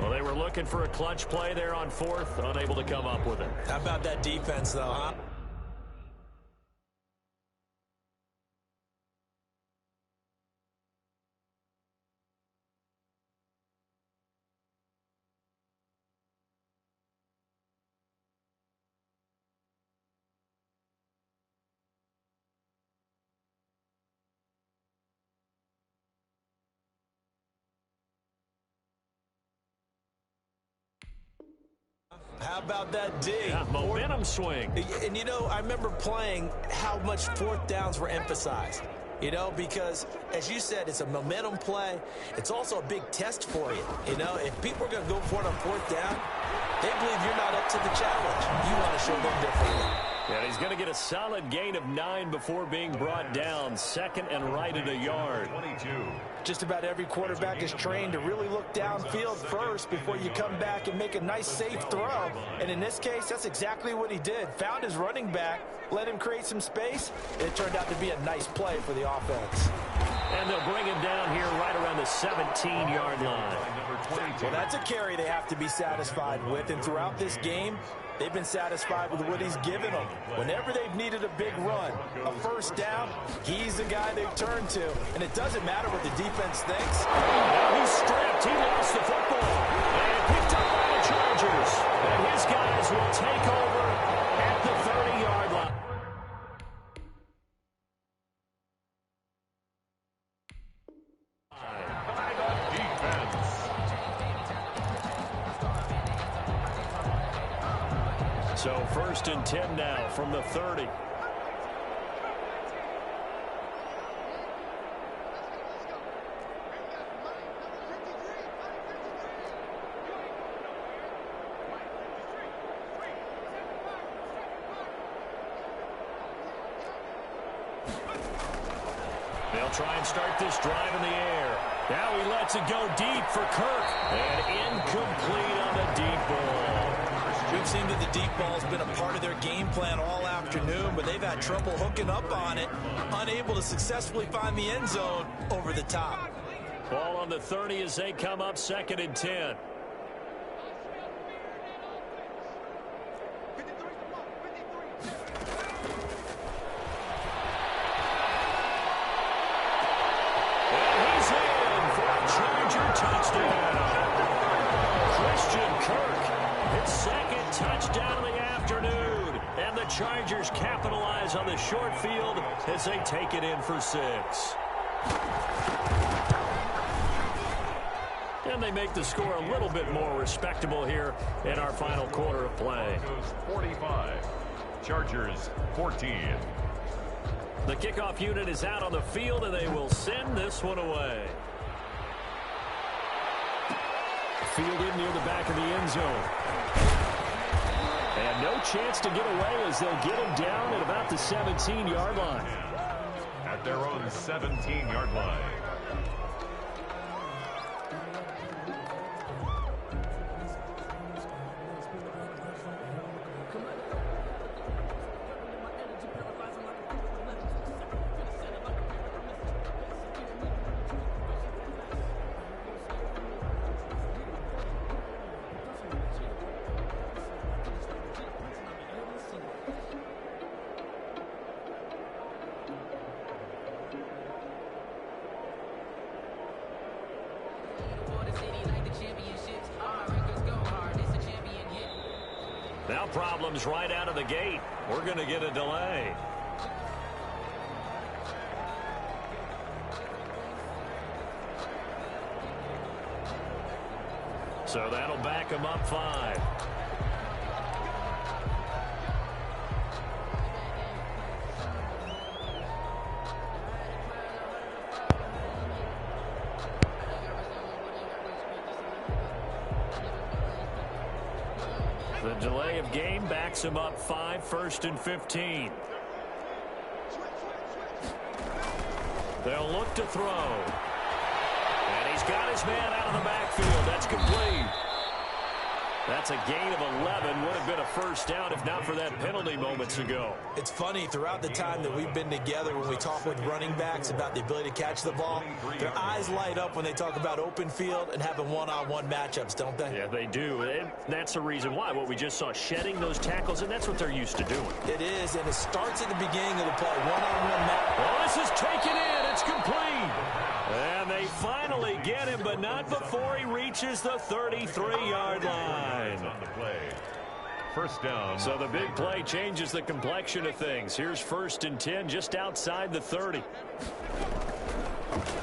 Well, they were looking for a clutch play there on 4th, unable to come up with it. How about that defense, though, huh? How about that D? Yeah, momentum swing. And, you know, I remember playing how much 4th downs were emphasized. You know, because, as you said, it's a momentum play. It's also a big test for you. You know, if people are going to go for it on 4th down, they believe you're not up to the challenge. You want to show them differently. And he's going to get a solid gain of 9 before being brought down. Second and right at a yard. 22. Just about every quarterback is trained to really look downfield first before you come back and make a nice, safe throw. And in this case, that's exactly what he did. Found his running back, let him create some space, and it turned out to be a nice play for the offense. And they'll bring him down here right around the 17-yard line. Well, that's a carry they have to be satisfied with. And throughout this game, they've been satisfied with what he's given them. Whenever they've needed a big run, a first down, he's the guy they've turned to. And it doesn't matter what the defense thinks. Now he's stripped. He lost the football. And picked up by the Chargers. And his guys will take over at the 30-yard line. So first and 10 now from the 30. They'll try and start this drive in the air. Now he lets it go deep for Kirk. And incomplete on the deep ball. We've seen that the deep ball has been a part of their game plan all afternoon, but they've had trouble hooking up on it, unable to successfully find the end zone over the top. Ball on the 30 as they come up second and 10. Chargers capitalize on the short field as they take it in for 6. And they make the score a little bit more respectable here in our final quarter of play. 45. Chargers 14. The kickoff unit is out on the field, and they will send this one away. Fielded near the back of the end zone. And no chance to get away as they'll get him down at about the 17-yard line. At their own 17-yard line. Now problems right out of the gate. We're going to get a delay. So that'll back him up 5. The delay of game backs him up 5, first and 15. They'll look to throw. And he's got his man out of the backfield. That's complete. That's a gain of 11. Would have been a first down if not for that penalty moments ago. It's funny, throughout the time that we've been together, when we talk with running backs about the ability to catch the ball, their eyes light up when they talk about open field and having one-on-one matchups, don't they? Yeah, they do. And that's the reason why. What we just saw, shedding those tackles, and that's what they're used to doing. It is, and it starts at the beginning of the play. One-on-one match. Well, this is taken in. It's complete. And they finally get him, but not before he reaches the 33-yard line. On the play. First down. So the big play changes the complexion of things. Here's first and 10 just outside the 30.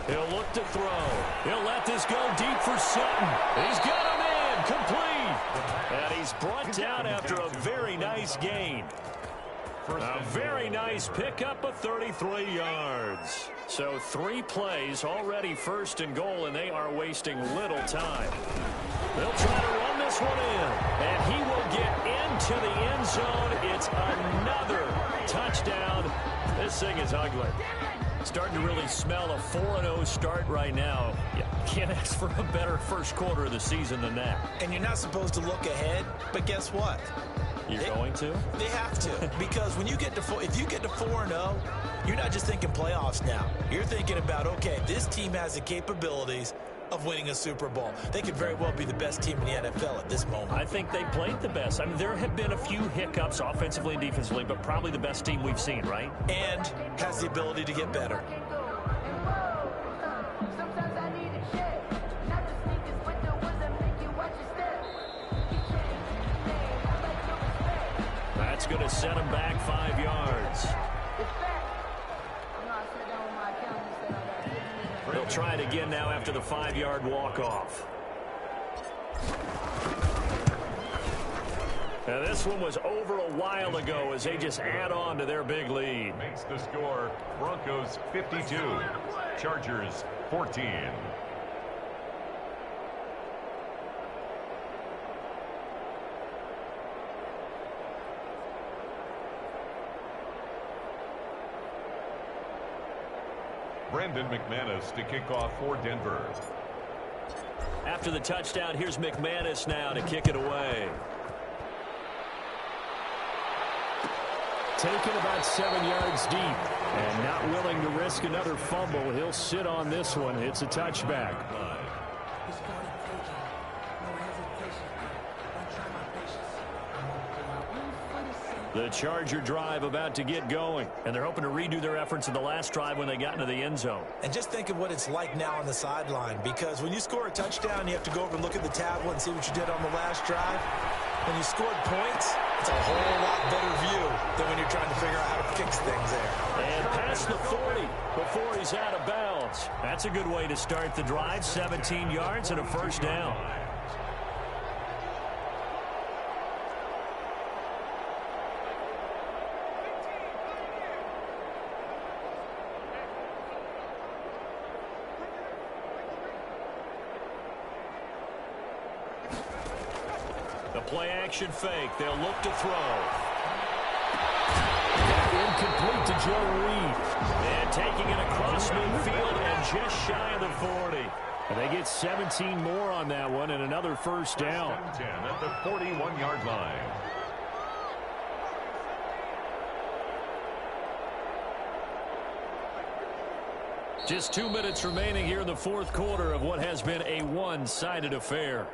He'll look to throw. He'll let this go deep for Sutton. He's got him in. Complete. And he's brought down after a very nice gain. A very nice pickup of 33 yards. So 3 plays already first and goal, and they are wasting little time. They'll try to run this one in, and he will get into the end zone. It's another touchdown. This thing is ugly. Starting to really smell a 4-0 start right now. You can't ask for a better first quarter of the season than that. And you're not supposed to look ahead, but guess what? You're going to? They have to, because when you get to if you get to 4-0, you're not just thinking playoffs now. You're thinking about, okay, this team has the capabilities of winning a Super Bowl. They could very well be the best team in the NFL at this moment. I think they played the best. I mean, there have been a few hiccups offensively and defensively, but probably the best team we've seen, right? And has the ability to get better. That's going to set him back 5 yards. They'll try it again now after the 5-yard walk-off. Now this one was over a while ago as they just add on to their big lead. Makes the score Broncos 52, Chargers 14. Brandon McManus to kick off for Denver. After the touchdown, here's McManus now to kick it away. Taken about 7 yards deep. And not willing to risk another fumble. He'll sit on this one. It's a touchback. The Charger drive about to get going. And they're hoping to redo their efforts in the last drive when they got into the end zone. And just think of what it's like now on the sideline, because when you score a touchdown, you have to go over and look at the tablet and see what you did on the last drive. When you scored points, it's a whole lot better view than when you're trying to figure out how to fix things there. And past the 40 before he's out of bounds. That's a good way to start the drive. 17 yards and a first down. The play-action fake. They'll look to throw. Incomplete to Joe Reed. And taking it across midfield and just shy of the 40. And they get 17 more on that one and another first down. 10 at the 41-yard line. Just 2 minutes remaining here in the fourth quarter of what has been a one-sided affair.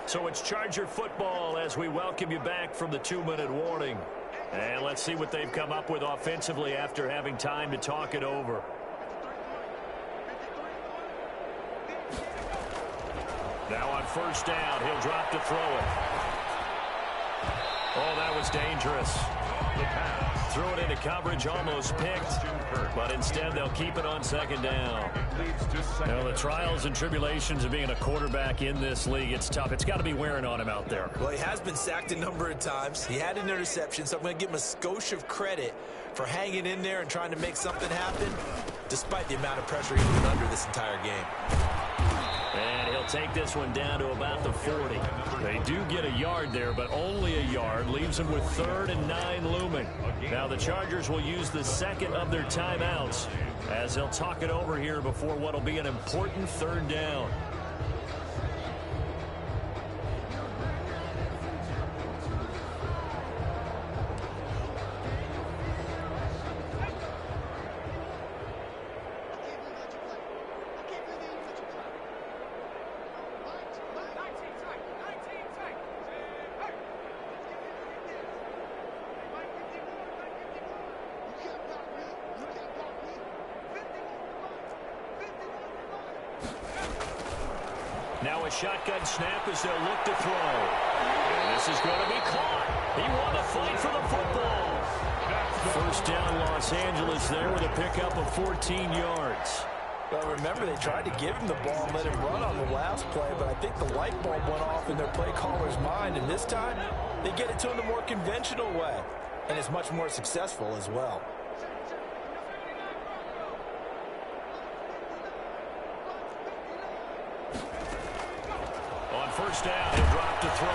So it's Charger football as we welcome you back from the 2-minute warning. And let's see what they've come up with offensively after having time to talk it over. Now on first down, he'll drop to throw it. Oh, that was dangerous. The pass. Threw it into coverage, almost picked. But instead, they'll keep it on second down. Now, the trials and tribulations of being a quarterback in this league, it's tough. It's got to be wearing on him out there. Well, he has been sacked a number of times. He had an interception, so I'm going to give him a skosh of credit for hanging in there and trying to make something happen, despite the amount of pressure he's been under this entire game. And he'll take this one down to about the 40. They do get a yard there, but only a yard. Leaves them with 3rd and 9 looming. Now the Chargers will use the second of their timeouts as they'll talk it over here before what will be an important 3rd down. Now a shotgun snap as they'll look to throw. And this is going to be caught. He won the fight for the football. First down, Los Angeles there with a pickup of 14 yards. Well, remember, they tried to give him the ball and let him run on the last play, but I think the light bulb went off in their play caller's mind, and this time they get it to him the more conventional way, and it's much more successful as well. first down. He'll drop to throw.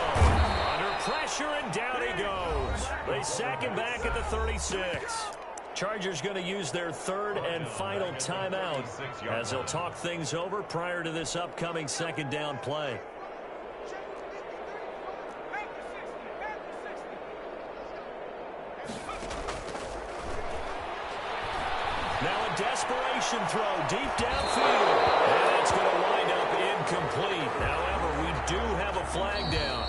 Under pressure, and down he goes. They sack him back at the 36. Chargers going to use their third and final timeout as they'll talk things over prior to this upcoming second down play. Now a desperation throw deep downfield. And it's going to wind up incomplete. However, we do have a flag down.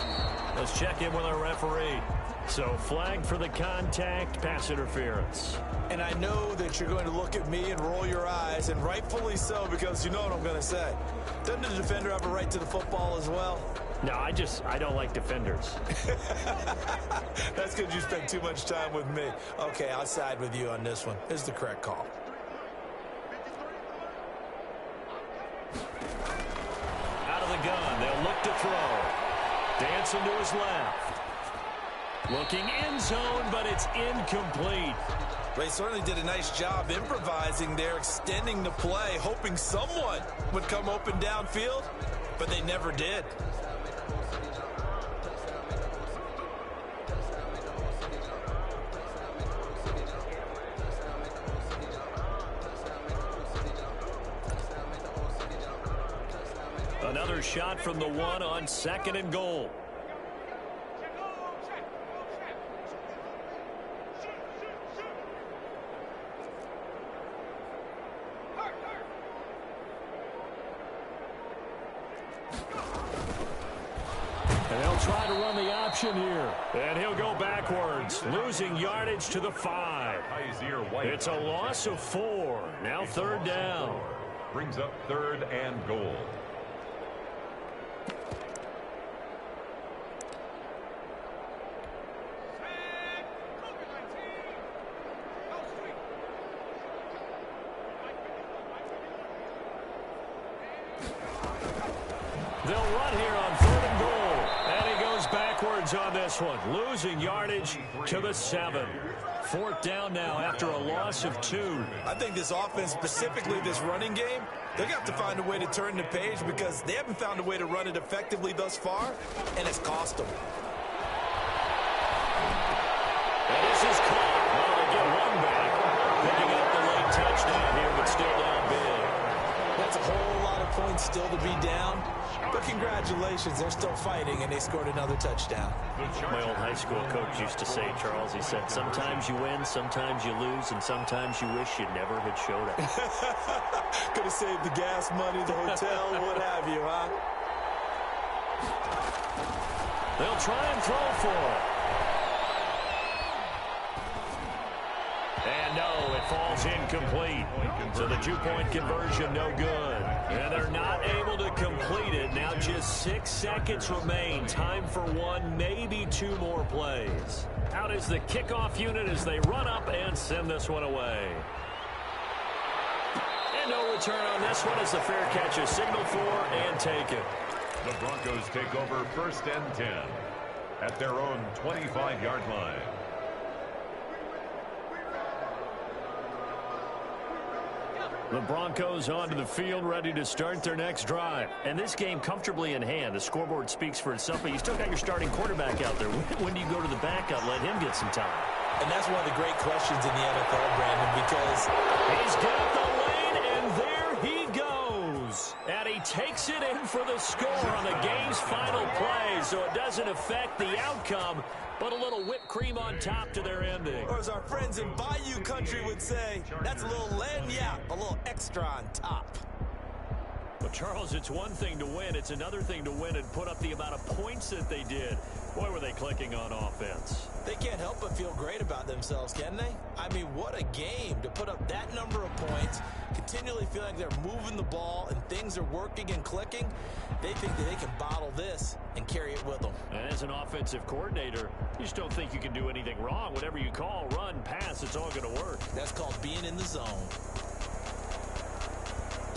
Let's check in with our referee. So flag for the contact, pass interference. And I know that you're going to look at me and roll your eyes, and rightfully so, because you know what I'm going to say. Doesn't the defender have a right to the football as well? No, I don't like defenders. That's because you spent too much time with me. Okay, I'll side with you on this one. It's the correct call. Out of the gun, they'll look to throw. Dancing to his left. Looking end zone, but it's incomplete. They certainly did a nice job improvising there, extending the play, hoping someone would come open downfield, but they never did. Another shot from the one on second and goal. And they'll try to run the option here. And he'll go backwards, losing yardage to the 5. It's a loss of 4. Now third down. Brings up third and goal. They'll run here on third and goal. And he goes backwards on this one, losing yardage to the 7. Fourth down now after a loss of 2. I think this offense, specifically this running game, they're going to have to find a way to turn the page because they haven't found a way to run it effectively thus far, and it's cost them. And this is caught. Well, they get one back. Picking up the late touchdown here, but still down big. That's a whole lot of points still to be down. But congratulations, they're still fighting, and they scored another touchdown. My old high school coach used to say, Charles, he said, sometimes you win, sometimes you lose, and sometimes you wish you never had showed up. Could have saved the gas money, the hotel, what have you, huh? They'll try and throw for it. And no, it falls incomplete. So the two-point conversion no good. And they're not able to complete it. Now just 6 seconds remain. Time for one, maybe 2 more plays. Out is the kickoff unit as they run up and send this one away. And no return on this one as the fair catch is signaled for and taken. The Broncos take over first and 10 at their own 25-yard line. The Broncos onto the field, ready to start their next drive. And this game comfortably in hand. The scoreboard speaks for itself, but you still got your starting quarterback out there. When do you go to the backup, let him get some time? And that's one of the great questions in the NFL, Brandon, because he's got the lane, and there he goes. And he takes it in for the score on the game's final play, so it doesn't affect the outcome, but a little whipped cream on top to their ending. Or as our friends in Bayou Country would say, that's a little lagniappe, a little extra on top. Well, Charles, it's one thing to win. It's another thing to win and put up the amount of points that they did. Boy, were they clicking on offense. They can't help but feel great about themselves, can they? I mean, what a game to put up that number of points, continually feel like they're moving the ball and things are working and clicking. They think that they can bottle this and carry it with them. And as an offensive coordinator, you just don't think you can do anything wrong. Whatever you call, run, pass, it's all going to work. That's called being in the zone.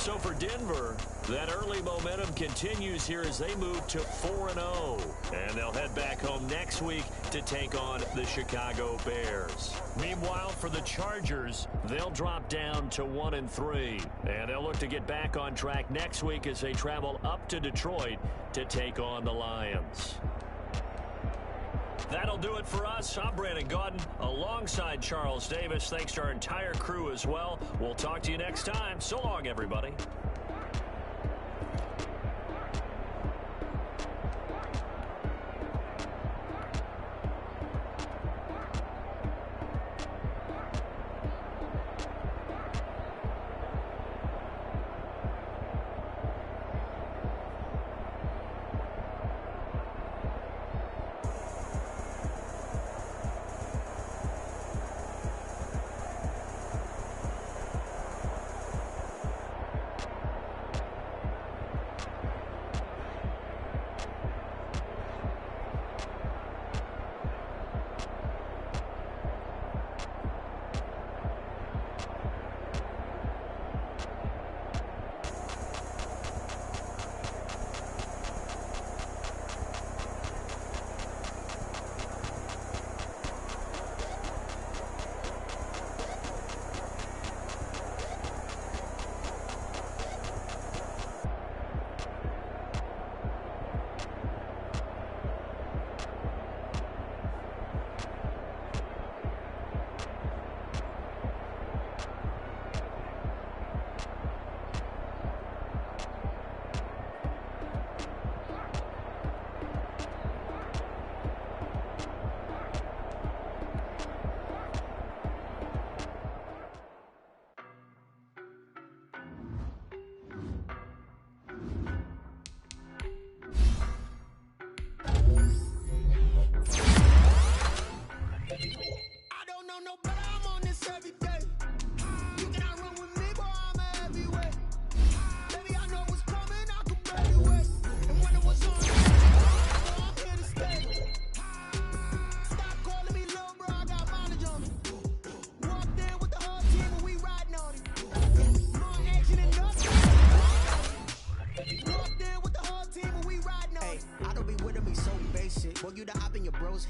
So for Denver, that early momentum continues here as they move to 4-0. And they'll head back home next week to take on the Chicago Bears. Meanwhile, for the Chargers, they'll drop down to 1-3. And they'll look to get back on track next week as they travel up to Detroit to take on the Lions. That'll do it for us. I'm Brandon Gaudin alongside Charles Davis. Thanks to our entire crew as well. We'll talk to you next time. So long, everybody.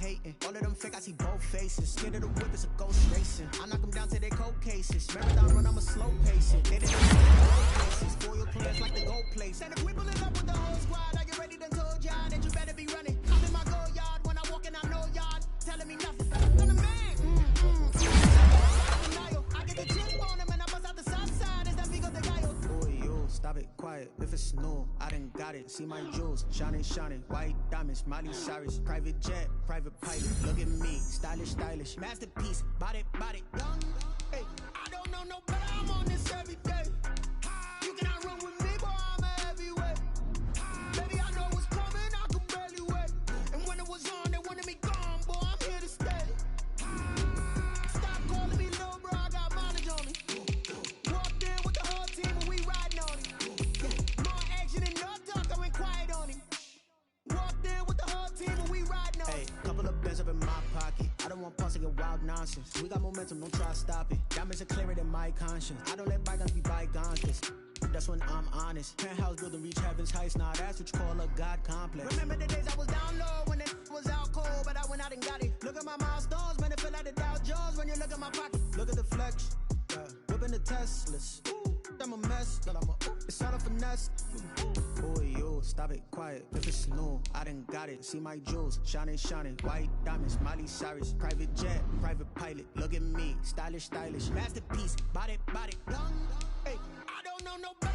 Hating. All of them fake, I see both faces. Scared of the whip, it's a ghost racing. I knock them down to their cold cases. Marathon run, I'm a slow pacing. They didn't places. Foil plans like the gold place. And if we pulling up with the whole squad, are you ready? Done told y'all that you better be running. I'm in my go yard when I walk in, I know y'all telling me nothing. I'm the man. I get the chip on him and I bust out the south side. Is that Vigo de Gallo? Oh, you stop it, quiet. If it's new, I done got it. See my jewels, shining, shining. White diamonds, Miley Cyrus. Private jet, private pilot. Look at me, stylish, stylish. Masterpiece, body, young. Hey, I don't know no better. I'm on this every day. You cannot run with me, boy. I'm a heavyweight. Baby, I know what's coming. I could barely wait. And when it was on, they wanted me gone, boy. I'm here to stay. Stop calling me little bro. I got mileage on me. Walked in with the whole team and we riding on him. More action and no talk. I went quiet on him. Walked in with the whole team and we riding on him. Hey, couple of bands up in my pocket. I don't want pulse to get wild nonsense. We got momentum, don't try to stop it. Diamonds are clearer than my conscience. I don't let bygones be bygones. That's when I'm honest. Penthouse building reach heaven's heights. Nah, that's what you call a God complex. Remember the days I was down low when it was out cold, but I went out and got it. Look at my milestones, man, it feel like the Dow Jones when you look at my pocket. Look at the flex, whipping the Teslas. I'm a mess, but it's all a finesse. Oh, you stop it, quiet. If it's new, I done got it. See my jewels, shining, shining. White diamonds, Miley Cyrus. Private jet, private pilot. Look at me, stylish, stylish. Masterpiece, body, young. Hey, I don't know no better.